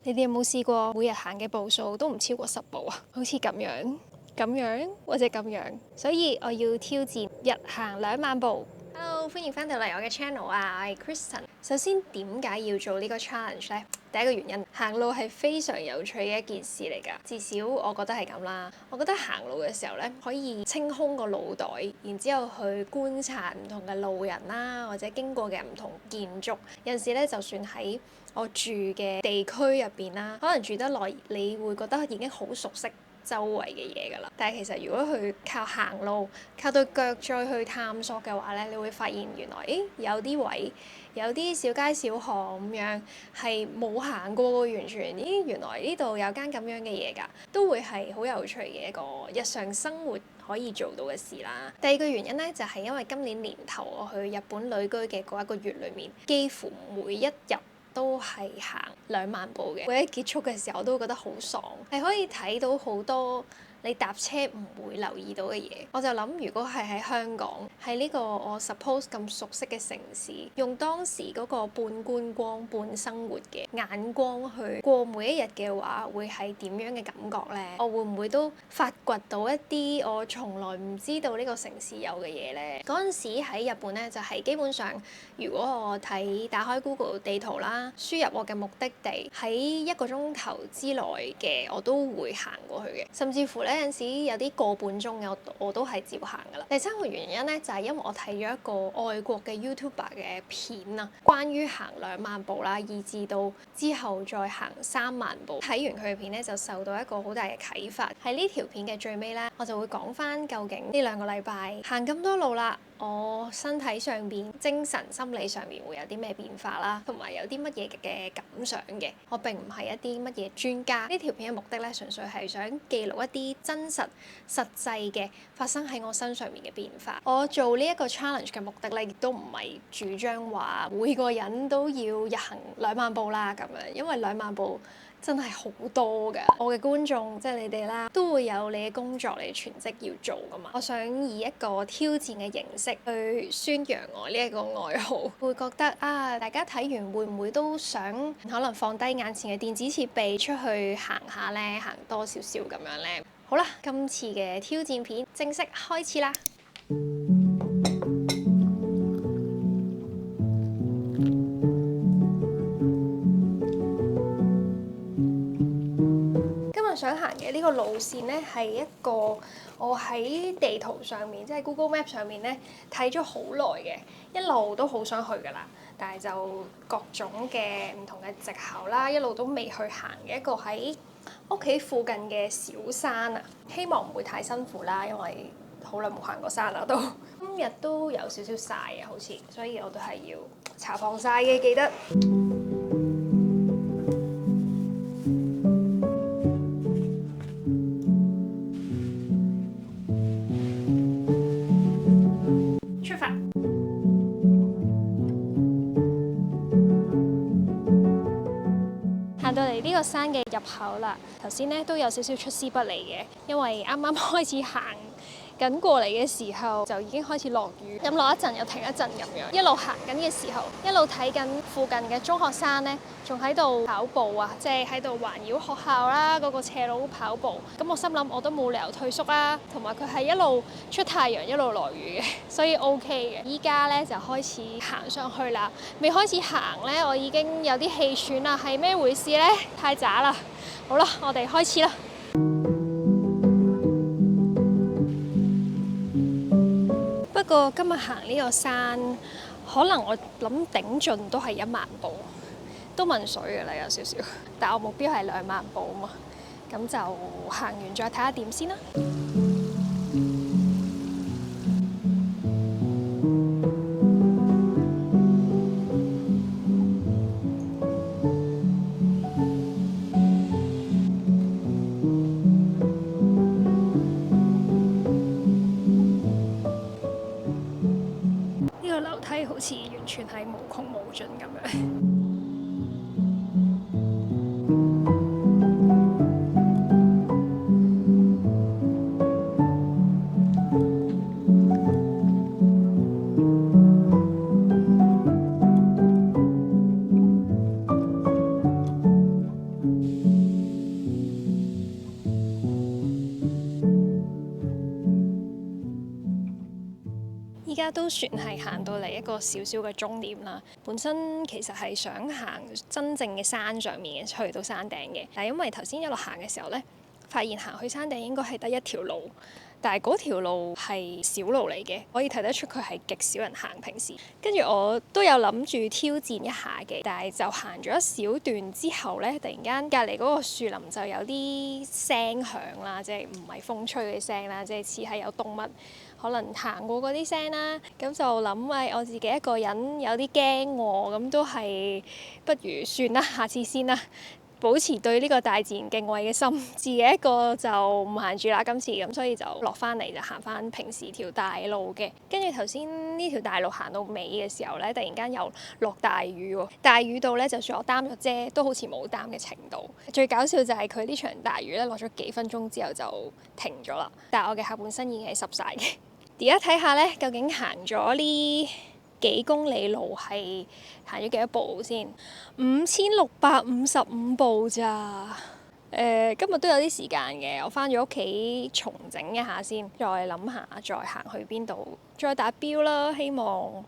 你哋有冇試過每日行嘅步數都唔超過10步啊？好似咁樣或者咁樣，所以我要挑戰日行2萬步。Hello， 歡迎翻到嚟我嘅 channel 啊，我係 Kristen。首先點解要做呢個 challenge 呢？第一個原因，行路係非常有趣嘅一件事嚟㗎，至少我覺得係咁啦。我覺得行路嘅時候咧，可以清空個腦袋，然之後去觀察唔同嘅路人啦，或者經過嘅唔同建築。有陣時咧，就算喺我住嘅地區入邊啦，可能住得耐，你會覺得已經好熟悉周圍嘅嘢㗎啦，但係其實如果佢靠行路，靠對腳再去探索嘅話咧，你會發現原來有啲位，有啲小街小巷咁樣係冇行過喎，完全原來呢度有間咁樣嘅嘢㗎，都會係好有趣嘅一個日常生活可以做到嘅事啦。第二個原因咧，就係因為今年年頭我去日本旅居嘅嗰1個月裏面，幾乎每一日都係行2萬步嘅，每一結束嘅時候我都會覺得好爽，係可以睇到好多你搭車唔會留意到嘅嘢。我就諗，如果係喺香港，喺呢個我 suppose 咁熟悉嘅城市，用當時嗰個半觀光半生活嘅眼光去過每一日嘅話，會係點樣嘅感覺呢？我會唔會都發掘到一啲我從來唔知道呢個城市有嘅嘢呢？嗰陣時喺日本咧，就係基本上如果我打開 Google 地圖啦，輸入我嘅目的地，喺1個鐘頭之內嘅我都會行過去嘅，甚至乎咧有陣時有啲個半鐘嘅我都係照行噶啦。第3個原因咧，就係因為我睇咗一個外國嘅 YouTuber 嘅片啊，關於行2萬步啦，以至到之後再行3萬步。睇完佢嘅片咧，就受到一個好大嘅啟發。喺呢條片嘅最尾咧，我就會講翻究竟呢2個禮拜行咁多路啦，我身體上邊、精神、心理上面會有啲咩變化啦，同埋有啲乜嘢嘅感想嘅。我並唔係一啲乜嘢專家，呢條片嘅目的咧，純粹係想記錄一啲真實、實際嘅發生喺我身上面嘅變化。我做呢一個 challenge 嘅目的咧，亦都唔係主張話每個人都要日行2萬步啦咁樣，因為2萬步真係好多㗎。我嘅觀眾即係你哋啦，都會有你嘅工作、你嘅全職要做㗎嘛。我想以一個挑戰嘅形式去宣揚我呢一個愛好，會覺得大家睇完會唔會都想可能放低眼前嘅電子設備出去行下咧，行多少少咁樣咧？好啦，今次嘅挑戰片正式開始啦！想行嘅呢個路線咧，係一個我喺地圖上面，即係 Google Map 上面咧睇咗好耐嘅，一路都好想去㗎啦，但係就各種嘅唔同嘅藉口啦，一路都未去行嘅一個喺屋企附近嘅小山啊，希望唔會太辛苦啦，因為好耐冇行過山啦都。今日都有少少曬啊，好似，所以我都係要搽防曬嘅，記得。行到嚟呢個山嘅入口啦，頭先咧都有少少出師不利嘅，因為啱啱開始行緊過嚟嘅時候就已經開始落雨，咁落一陣又停一陣咁樣，一路行緊嘅時候，一路睇緊附近嘅中學生咧，仲喺度跑步啊，即係喺度環繞學校啦，嗰個斜路跑步。咁我心諗我都冇理由退縮啦，同埋佢係一路出太陽一路落雨嘅，所以 OK 嘅。依家咧就開始行上去啦，未開始行咧，我已經有啲氣喘啦，係咩回事咧？太渣啦！好啦，我哋開始啦。不過今日行呢個山，可能我諗頂盡都係1萬步，都問水㗎啦有少少。但我目標係2萬步啊嘛，咁就行完再睇下點先啦。樓梯好似完全係無窮無盡咁樣。家都算係行到嚟一個少少嘅終點啦。本身其實係想行真正嘅山上面嘅，去到山頂嘅。但係因為頭先一路行嘅時候咧，發現行去山頂應該係得一條路。但係嗰條路係小路嚟嘅，可以睇得出佢係極少人行平時。跟住我都有諗住挑戰一下嘅，但係就行咗一小段之後咧，突然間隔離嗰個樹林就有啲聲響啦，即係唔係風吹嘅聲啦，即係似係有動物可能行過嗰啲聲啦。咁就諗我自己一個人有啲驚喎，咁都係不如算啦，下次先啦。保持對呢個大自然敬畏嘅心，自己一個就唔行住啦。今次咁，所以就落翻嚟就行翻平時條大路嘅。跟住頭先呢條大路行到尾嘅時候咧，突然間又落大雨喎。大雨到咧，就算我擔咗遮，都好似冇擔嘅程度。最搞笑就係佢呢場大雨咧，落咗幾分鐘之後就停咗啦。但係我嘅下半身已經係濕晒嘅。而家睇下咧，究竟行咗呢幾公里路係行咗幾多步先？5655步咋？今日都有啲時間嘅，我返咗屋企重整一下先，再諗下再行去邊度，再達標啦。希望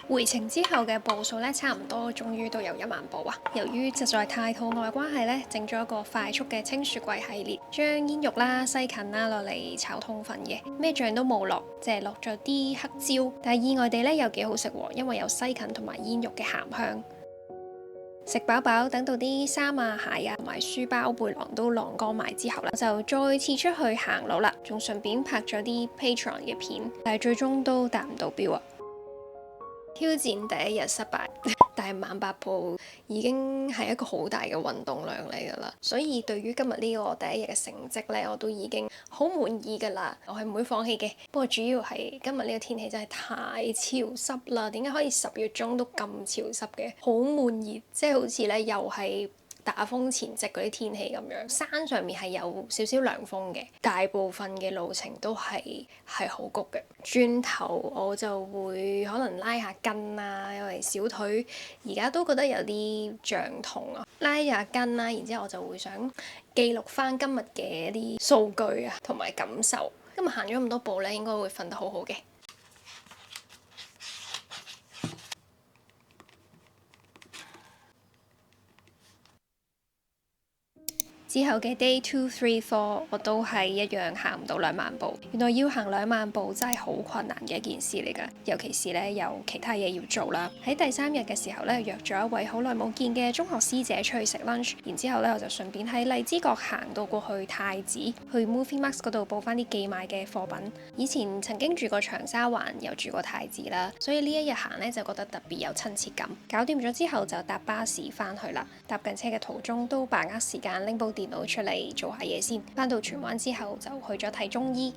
回程之後嘅步數咧，差唔多，終於都有1萬步啊！由於實在太肚餓嘅關係咧，整咗一個快速嘅清雪櫃系列，將煙肉啦、西芹啦落嚟炒通粉嘅，咩醬都冇落，淨係落咗啲黑椒，但係意外地咧又幾好食喎，因為有西芹同埋煙肉嘅鹹香。食飽飽，等到啲衫啊、鞋啊同埋書包、背囊都晾乾埋之後啦，就再次出去行路啦，仲順便拍咗啲 Patreon 嘅片，但係最終都達唔到標啊！挑戰第一日失敗，但係10000步已經係一個好大嘅運動量嚟㗎啦，所以對於今日呢個第一日嘅成績咧，我都已經好滿意㗎啦，我係唔會放棄嘅。不過主要係今日呢個天氣真係太潮濕啦，點解可以10月中都咁潮濕嘅？好悶熱，即係好似咧又係打風前夕嗰啲天氣咁樣，山上面係有少少涼風嘅，大部分嘅路程都係好焗嘅。轉頭我就會可能拉下筋啊，因為小腿而家都覺得有啲脹痛啊，拉下筋啦，然之後我就會想記錄翻今日嘅一啲數據啊，同埋感受。今日行咗咁多步咧，應該會瞓得好好嘅。之後嘅 day 2、3、4我都係一樣行唔到2萬步。原來要行2萬步真係好困難嘅一件事嚟㗎，尤其是咧有其他嘢要做啦。喺第3日嘅時候咧，約咗一位好耐冇見嘅中學師姐出去食 lunch， 然之後咧我就順便喺荔枝角行到過去太子，去 Movie Max 嗰度報翻啲寄賣嘅貨品。以前曾經住過長沙灣，又住過太子啦，所以呢一日行咧就覺得特別有親切感。搞掂咗之後就搭巴士翻去啦。搭緊車嘅途中都把握時間拎部電腦出嚟做下嘢先，返到荃灣之後就去咗睇中醫。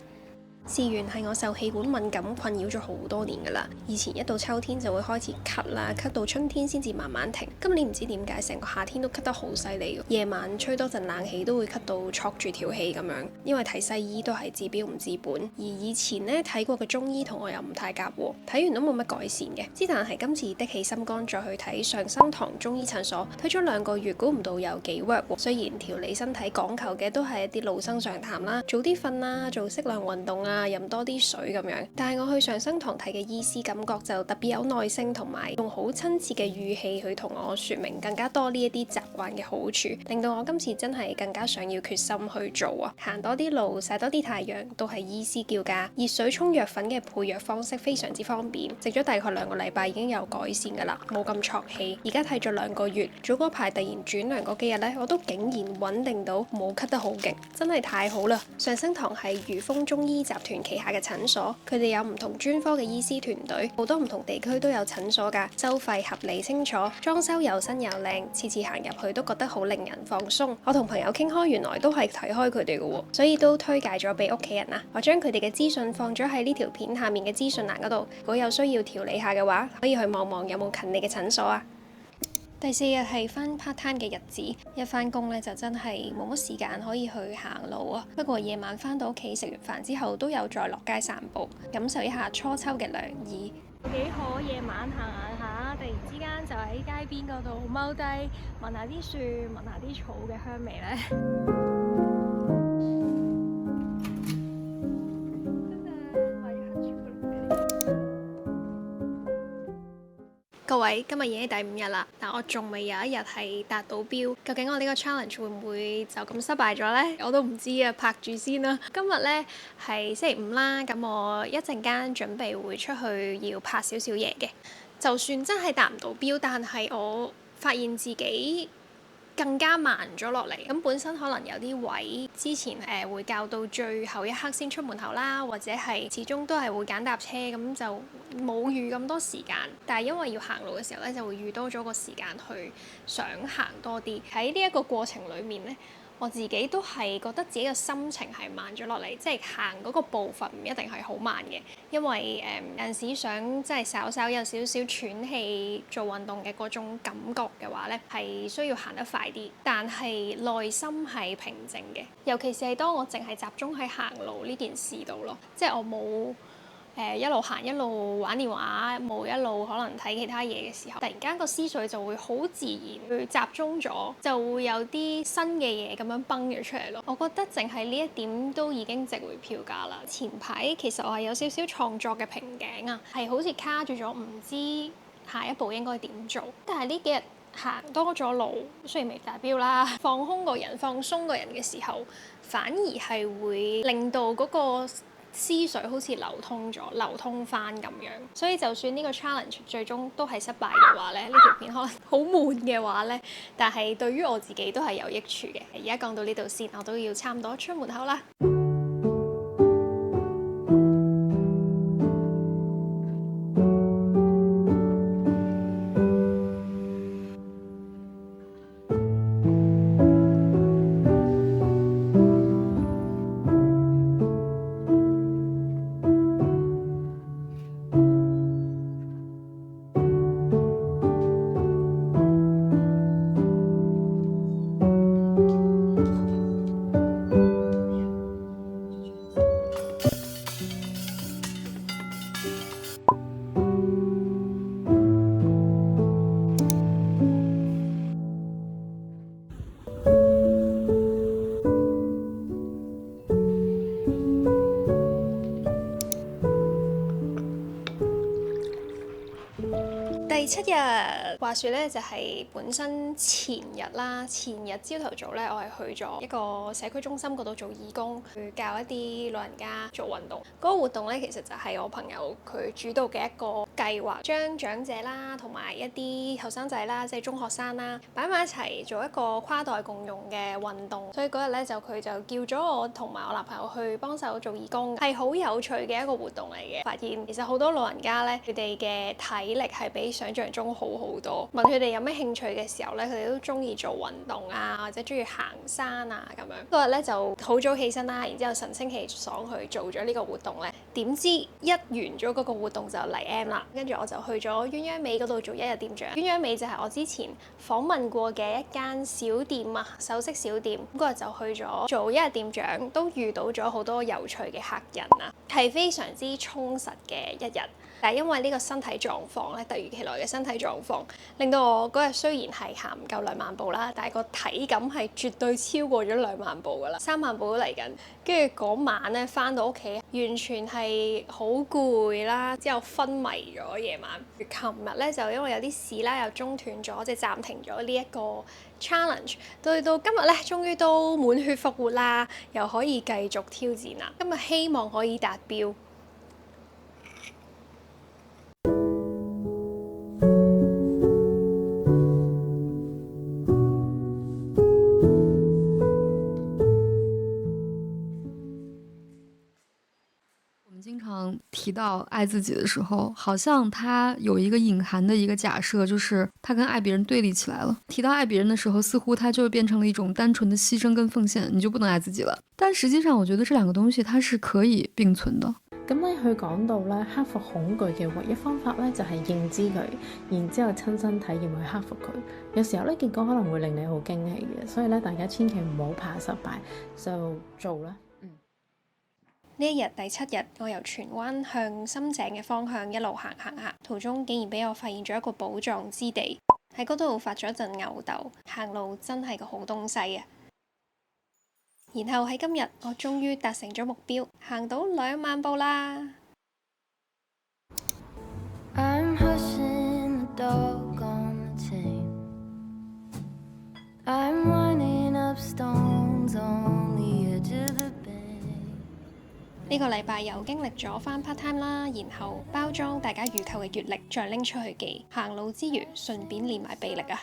事源係我受氣管敏感困擾咗好多年㗎啦，以前一到秋天就會開始咳啦，咳到春天先至慢慢停。今年唔知點解成個夏天都咳得好犀利，夜晚吹多陣冷氣都會咳到戳住條氣咁樣。因為睇西醫都係治標唔治本，而以前呢睇過嘅中醫同我又唔太夾喎，睇完都冇乜改善嘅。之但係今次的起心肝再去睇上生堂中醫診所，睇咗2個月，估唔到有幾 work 喎。雖然調理身體講求嘅都係一啲老生常談啦，早啲瞓啦，做適量運動啊，飲多啲水咁樣，但係我去上生堂睇嘅醫師感覺就特別有耐性，同埋用好親切嘅語氣去同我說明更加多呢一啲習慣嘅好處，令到我今次真係更加想要決心去做啊！行多啲路，曬多啲太陽，都係醫師叫㗎。熱水沖藥粉嘅配藥方式非常之方便，食咗大概2個禮拜已經有改善㗎啦，冇咁戳氣。而家睇咗2個月，早嗰排突然轉涼嗰幾日咧，我都竟然穩定到冇咳得好勁，真係太好啦！上生堂係如風中醫集團旗下嘅診所，佢哋有唔同專科嘅醫師團隊，好多唔同地區都有診所㗎，收費合理清楚，裝修又新又靚，次次行入去都覺得好令人放鬆。我同朋友傾開，原來都係睇開佢哋嘅喎，所以都推介咗俾屋企人啦。我將佢哋嘅資訊放咗喺呢條片下面嘅資訊欄嗰度，如果有需要調理下嘅話，可以去望望有冇近你嘅診所啊。第4日係返 part time 嘅日子，一返工咧就真係冇乜時間可以去行路啊。不過夜晚返到屋企食完飯之後，都有再落街散步，感受一下初秋嘅涼意。幾好，夜晚行下，突然之間就喺街邊嗰度踎低，聞下啲樹，聞下啲草嘅香味咧。各位，今日已經第5日啦，但我仲未有一日係達到標。究竟我呢個 challenge 會唔會就咁失敗咗呢？我都唔知啊，拍住先啦。今日呢係星期5啦，咁我一陣間準備會出去要拍少少嘢嘅。就算真係達唔到標，但係我發現自己更加慢咗落嚟，咁本身可能有啲位之前會較到最後一刻先出門口啦，或者係始終都係會揀搭車，咁就冇預咁多時間。但係因為要行路嘅時候咧，就會預多咗個時間去想行多啲。喺呢一個過程裡面咧，我自己都係覺得自己嘅心情係慢咗落嚟，即係行嗰個步伐唔一定係好慢嘅，因為有陣時想即係稍稍有少少喘氣做運動嘅嗰種感覺嘅話咧，係需要行得快啲，但係內心係平靜嘅，尤其是係當我淨係集中喺行路呢件事度咯，即係我冇一路行一路玩電話，冇一路可能睇其他嘢嘅時候，突然間個思緒就會好自然去集中咗，就會有啲新嘅嘢咁樣崩咗出嚟咯。我覺得淨係呢一點都已經值回票價啦。前排其實我係有少少創作嘅瓶頸啊，係好似卡住咗，唔知下一步應該點做。但係呢幾日行多咗路，雖然未達標啦，放鬆個人嘅時候，反而係會令到嗰個思緒好似流通翻咁樣，所以就算呢個 challenge 最終都係失敗嘅話咧，呢條片可能好悶嘅話咧，但係對於我自己都係有益處嘅。而家講到呢度先，我都要差唔多出門口啦。第7日，話說咧就係本身前日朝頭早咧，我係去咗一個社區中心嗰度做義工，去教一啲老人家做運動。嗰個活動咧其實就係我朋友佢主導嘅一個計劃，將長者啦同埋一啲後生仔啦，即係中學生啦，擺埋一齊做一個跨代共用嘅運動。所以嗰日咧佢就叫咗我同埋我男朋友去幫手做義工，係好有趣嘅一個活動嚟嘅。發現其實好多老人家咧，佢哋嘅體力係比想象中好好多。問佢哋有咩興趣嘅時候咧，佢哋都中意做運動啊，或者中意行山啊咁樣。嗰日咧就好早起身啦，然之後神清氣爽去做咗呢個活動咧。點知一完咗嗰個活動就嚟 M 啦，跟住我就去咗鴛鴦尾嗰度做一日店長。鴛鴦尾就係我之前訪問過嘅一間小店啊，首飾小店。嗰日就去咗做一日店長，都遇到咗好多有趣嘅客人啊，係非常之充實嘅一日。但係因為呢個身體狀況咧，突如其來嘅身體狀況，令到我嗰日雖然係行唔夠2萬步啦，但係個體感係絕對超過咗2萬步㗎啦，3萬步都嚟緊。跟住嗰晚咧返到屋企，完全係好攰啦，之後昏迷咗夜晚。琴日咧就因為有啲事啦，又中斷咗，即係暫停咗呢一個 challenge。到今日咧，終於都滿血復活啦，又可以繼續挑戰啦。今日希望可以達標。段提到爱自己的时候，好像他有一个隐含的一个假设，就是他跟爱别人对立起来了。提到爱別人的時候，似乎他就變成了一種單純的犧牲跟奉獻，你就不能愛自己了。但實際上，我覺得這兩個東西它是可以並存的。咁咧，佢講到咧，克服恐懼嘅唯一方法咧，就係認知佢，然之後親身體驗去克服佢。有時候咧，結果可能會令你好驚喜嘅，所以咧，大家千祈唔好怕失敗，就做啦。呢一日第7日，我由荃灣向深井嘅方向一路行，途中竟然俾我發現咗一個寶藏之地，喺嗰度發咗陣吽哣，行路真係個好東西啊！然後喺今日，我終於達成咗目標，行到2萬步啦！呢個禮拜又經歷咗返 part time 啦，然後包裝大家預購嘅月曆，再拎出去寄。行路之餘，順便練埋臂力啊！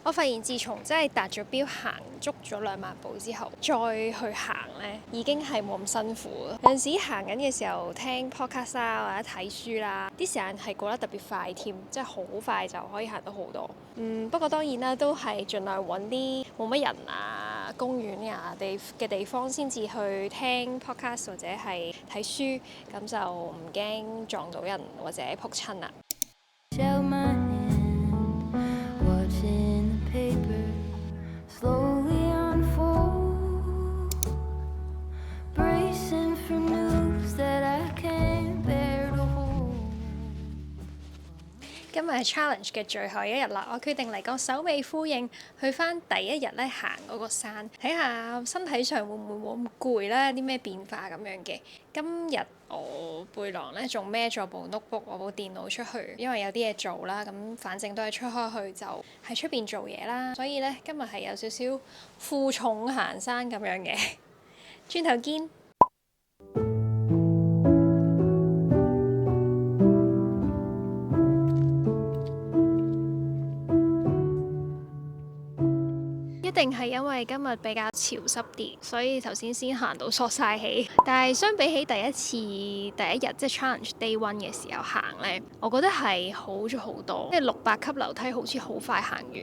我發現自從真係達咗標行足咗2萬步之後，再去行呢已經係冇咁辛苦啦。有陣時行緊嘅時候聽 podcast 啦，或者睇書啦，啲時間係過得特別快添，即係好快就可以行到好多。不過當然啦，都係盡量揾啲冇乜人啊、公園啊嘅地方先至去聽 podcast 或者係睇書，咁就唔驚撞到人或者仆親啦。今日係 challenge 嘅最後一日啦，我決定嚟個首尾呼應，去返第一日咧行嗰個山，睇下身體上會唔會冇咁攰啦，有啲咩變化咁樣嘅。今日我背囊咧仲孭咗部 notebook，我部電腦出去，因為有啲嘢做啦，咁反正都係出開去就喺出邊做嘢啦，所以咧今日係有少少負重行山咁樣嘅。轉頭見。一定係因為今日比較潮濕啲，所以頭先行到索晒氣。但係相比起第一日即係 challenge day 1嘅時候行呢，我覺得係好咗好多。即係600級樓梯好似好快行完，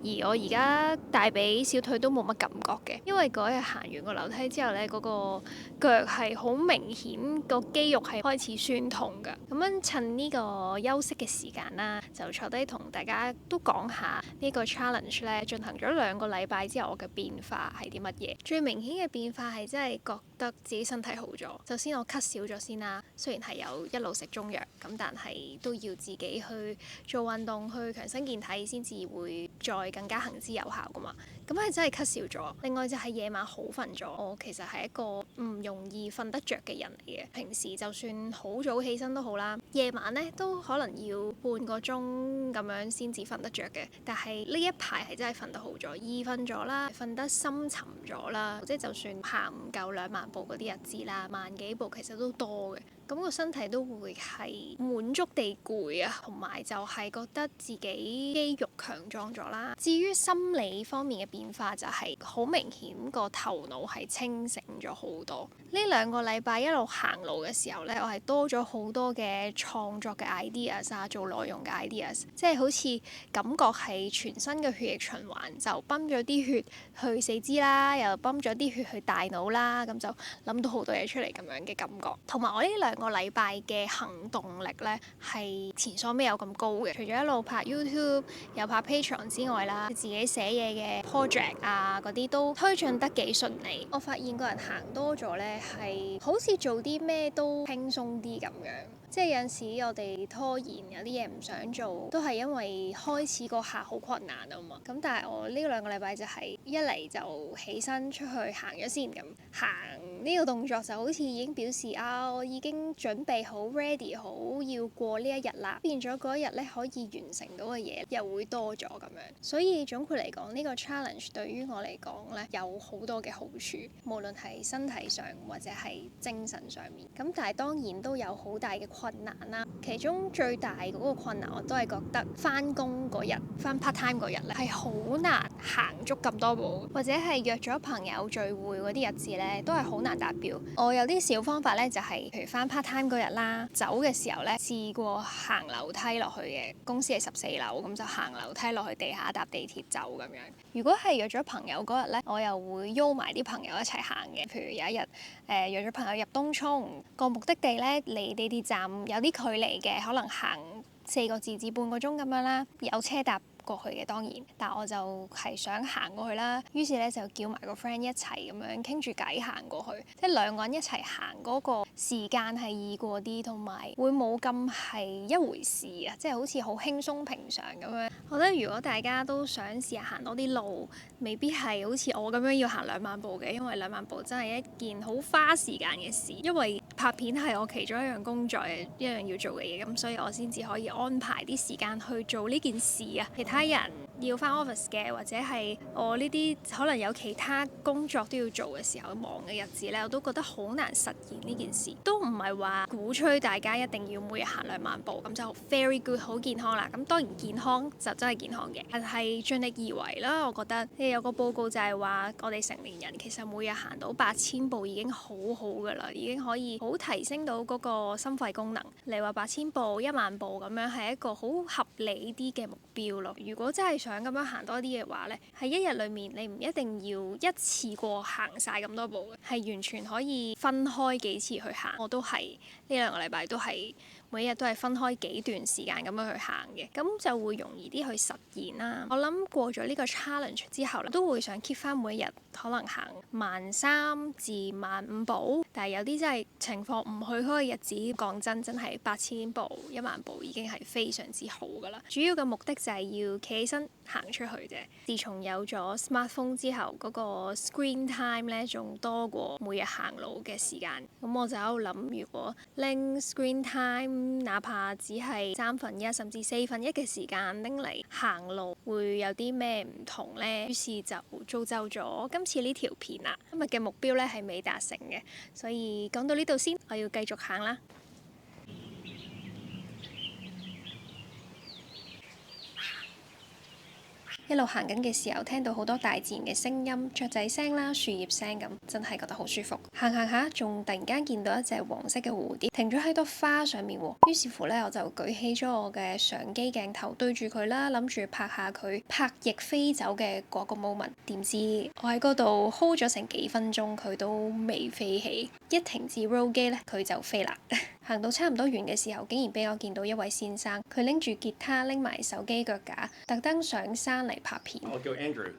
而我而家大髀小腿都冇乜感覺嘅，因為嗰日行完個樓梯之後呢，嗰個腳係好明顯個肌肉係開始酸痛㗎。咁樣趁呢個休息嘅時間啦，就坐低同大家都講下呢個 challenge 咧，進行咗2個禮拜之後，我嘅變化係啲乜嘢？最明顯嘅變化係真係覺得自己身體好咗。首先我咳少咗先啦，雖然係有一路食中藥，咁但係都要自己去做運動，去強身健體先至會再更加行之有效㗎嘛。咁係真係咳少咗。另外就係夜晚好瞓咗。我其實係一個唔容易瞓得着嘅人嚟嘅。平時就算好早起身都好啦，夜晚呢都可能要半個鐘咁樣先至瞓得着嘅。但係呢一排係真係瞓得好咗，易瞓咗啦，瞓得深沉咗啦。即係就算行唔夠2萬步嗰啲日子啦，萬幾步其實都多嘅。咁個身體都會係滿足地攰啊，同埋就係覺得自己肌肉強壯咗啦。至於心理方面嘅變化，就係好明顯個頭腦係清醒咗好多。呢2個禮拜一路行路嘅時候呢，我係多咗好多嘅創作嘅 ideas 啊，做內容嘅 ideas，即係好似感覺係全身嘅血液循環，就泵咗啲血去四肢啦，又泵咗啲血去大腦啦，咁就諗到好多嘢出嚟咁樣嘅感覺。同埋我呢2個禮拜嘅行動力呢，係前所未有咁高嘅。除咗一路拍 YouTube 又拍 Patreon 之外啦，自己寫嘢嘅 project 啊嗰啲都推進得幾順利。我發現個人行多咗呢，係好似做啲咩都輕鬆啲咁樣。即係有陣時我哋拖延有啲嘢唔想做，都係因為開始嗰下好困難啊嘛。咁但係我呢兩個禮拜就係一嚟就起身出去行咗先咁，行呢個動作就好似已經表示我已經準備好 ready 好要過呢一日啦，變咗嗰一日咧可以完成到嘅嘢又會多咗咁樣。所以總括嚟講，呢個 challenge 對於我嚟講咧有好多嘅好處，無論係身體上或者係精神上面。咁但係當然都有好大嘅困難啦。其中最大嗰個困難我都係覺得返工嗰日，返 part time 嗰日咧係好難行足咁多步，或者係約咗朋友聚會嗰啲日子咧都係好難達標。我有啲小方法咧，就係譬如返 part time 嗰日啦，走嘅時候咧試過行樓梯落去嘅，公司係14樓，咁就行樓梯落去地下搭地鐵走咁樣。如果係約咗朋友嗰日咧，我又會邀埋啲朋友一齊行嘅。譬如有一日約咗朋友入東涌，個目的地咧離地鐵站有啲距離嘅，可能行4個字至半個鐘咁樣啦，有車搭過去嘅當然，但我就係想行過去啦，於是咧就叫埋個 friend 一齊咁樣傾住偈行過去，即係兩個人一齊行嗰個時間係易過啲，同埋會冇咁係一回事啊，即係好似好輕鬆平常咁樣。我覺得如果大家都想試下行多啲路，未必係好似我咁樣要行2萬步嘅，因為2萬步真係一件好花時間嘅事，因為拍片係我其中一樣工作一樣要做嘅嘢，咁所以我先至可以安排啲時間去做呢件事啊。其他人要返 office 嘅，或者係我呢啲可能有其他工作都要做嘅時候，忙嘅日子咧，我都覺得好難實現呢件事。都唔係話鼓吹大家一定要每日行2萬步，咁就 very good 好健康啦。咁當然健康就真係健康嘅，但係盡力而為啦。我覺得有個報告就係話，我哋成年人其實每日行到8000步已經好好㗎啦，已經可以好提升到嗰個心肺功能。你話8000步、1萬步咁樣係一個好合理啲嘅目標咯。如果真係想咁樣行多啲嘅話咧，喺一日裡面你唔一定要一次過行晒咁多步嘅，係完全可以分開幾次去行。我都係呢2個禮拜都係每日都係分開幾段時間咁樣去行嘅，咁就會容易啲去實現啦。我諗過咗呢個 challenge 之後咧，都會想 keep 翻每日可能行13,000至15,000步，但係有啲真係情況唔去嗰個日子，講真係8000步、1萬步已經係非常之好㗎啦。主要嘅目的就係要企起身行出去啫。自從有咗 smartphone 之後，嗰個 screen time 咧仲多過每日行路嘅時間，咁我就喺度諗，如果拎 screen time哪怕只係1/3甚至1/4嘅時間拎嚟行路，會有啲咩唔同呢？於是就造就咗今次呢條片啦。今日嘅目標咧係未達成嘅，所以講到呢度先，我要繼續行啦。一路行緊嘅時候，聽到好多大自然嘅聲音，雀仔聲啦、樹葉聲咁，真係覺得好舒服。行行下，仲突然間見到一隻黃色嘅蝴蝶停咗喺朵花上面喎。於是乎咧，我就舉起咗我嘅相機鏡頭對住佢啦，諗住拍下佢拍翼飛走嘅嗰個 moment。點知我喺嗰度 hold 咗成幾分鐘，佢都未飛起。一停止 roll 機咧，佢就飛啦。行到差唔多完嘅時候，竟然俾我見到一位先生，佢拎住吉他，拎埋手機腳架，特登上山嚟拍片。我叫 Andrew。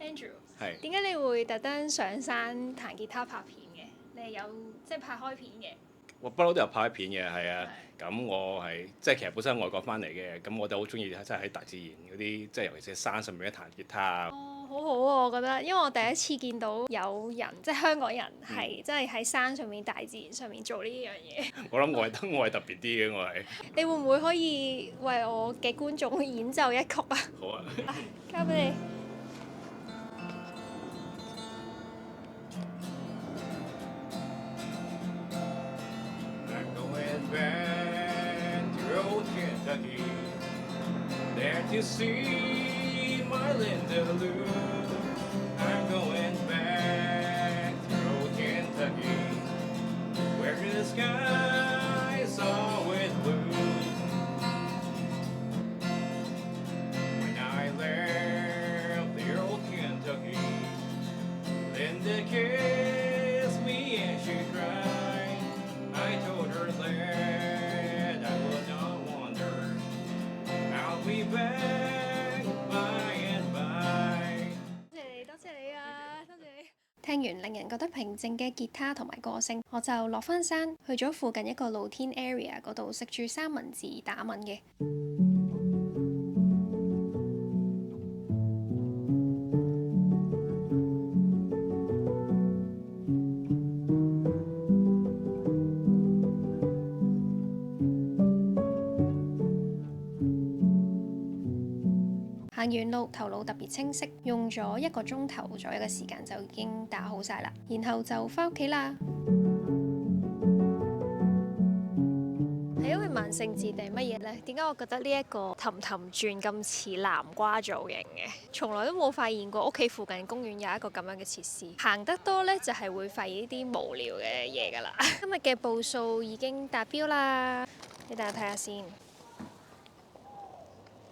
Andrew，係。點解你會特登上山彈吉他拍片嘅？你係有即係拍開片嘅？我不嬲都有拍片嘅，係啊。咁我係即係其實本身外國翻嚟嘅，咁我就好中意即係喺大自然嗰啲，即係尤其是山上面咧彈吉他啊。好好啊，我覺得，因為我第一次見到有人，即係香港人係真係喺山上面、大自然上面做呢樣嘢。我諗我係特別啲嘅，我係。你會唔會可以為我嘅觀眾演奏一曲啊？好啊。交俾你。I'm going back through Kentucky, where the sky is always blue. When I left the old Kentucky, Linda kissed me and she cried. I told her that I would not wander. I'll be back by and by. 聽完令人覺得平靜嘅吉他同埋歌聲，我就落返山，去咗附近一個露天 area 嗰度食住三文治打文嘅。行完路，頭腦特別清晰，用咗1個鐘頭左右嘅時間就已經打好晒啦，然後就返屋企啦。係因為萬聖節定乜嘢呢？點解我覺得呢一個氹氹轉咁似南瓜造型嘅？從來都冇發現過屋企附近公園有一個咁樣嘅設施。行得多呢，就係會發現呢啲無聊嘅嘢㗎啦。今日嘅步數已經達標啦，你等我睇下先。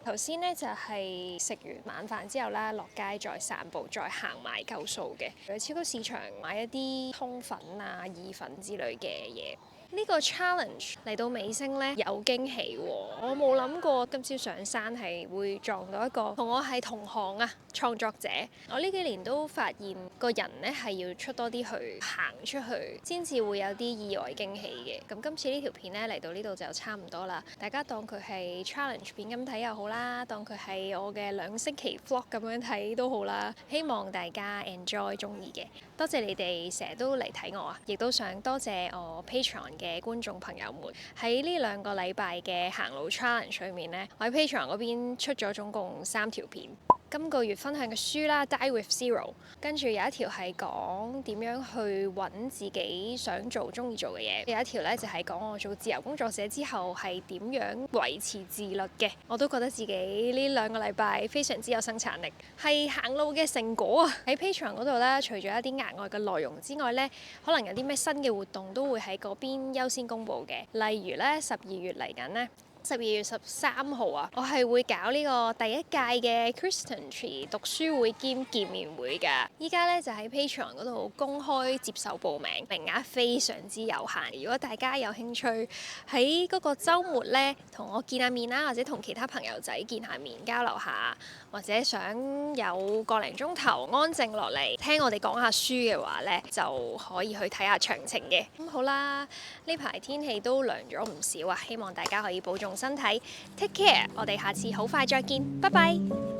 頭先呢就係食完晚飯之後啦，落街再散步，再行埋夠數嘅。去超級市場買一啲通粉啊、意粉之類嘅嘢。呢個 challenge 嚟到尾聲呢，有驚喜喎！我冇諗過今朝上山係會撞到一個同我係同行啊創作者。我呢幾年都發現個人呢係要出多啲去行出去，先至會有啲意外驚喜嘅。咁今次呢條片呢，嚟到呢度就差唔多啦。大家當佢係 challenge 片咁睇又好啦，當佢係我嘅2星期 vlog 咁樣睇都好啦。希望大家 enjoy 中意嘅。多謝你哋成日都嚟睇我啊！亦都想多謝我 Patreon 嘅觀眾朋友們。喺呢2個禮拜嘅行路 challenge 裏面呢，我喺 Patreon 嗰邊出咗總共3條片。今個月分享嘅書啦，《Die with Zero》，跟住有一條係講點樣去揾自己想做、中意做嘅嘢，有一條呢就係講我做自由工作者之後係點樣維持自律嘅。我都覺得自己呢2個禮拜非常之有生產力，係行路嘅成果啊！喺 Patreon 嗰度呢，除咗一啲額外嘅內容之外呢，可能有啲咩新嘅活動都會喺嗰邊優先公佈嘅，例如呢12月嚟緊呢。12月13號啊，我係會搞呢個第1屆嘅 Kristen Tree 讀書會兼見面會㗎。依家咧就喺 Patreon 嗰度公開接受報名，名額非常之有限。如果大家有興趣喺嗰個週末咧同我見下面啦，或者同其他朋友仔見下面交流下，或者想有個零鐘頭安靜落嚟聽我哋講下書嘅話咧，就可以去睇下詳情嘅。咁好啦，呢排天氣都涼咗唔少啊，希望大家可以保重身體 ，take care，我哋下次好快再見，拜拜。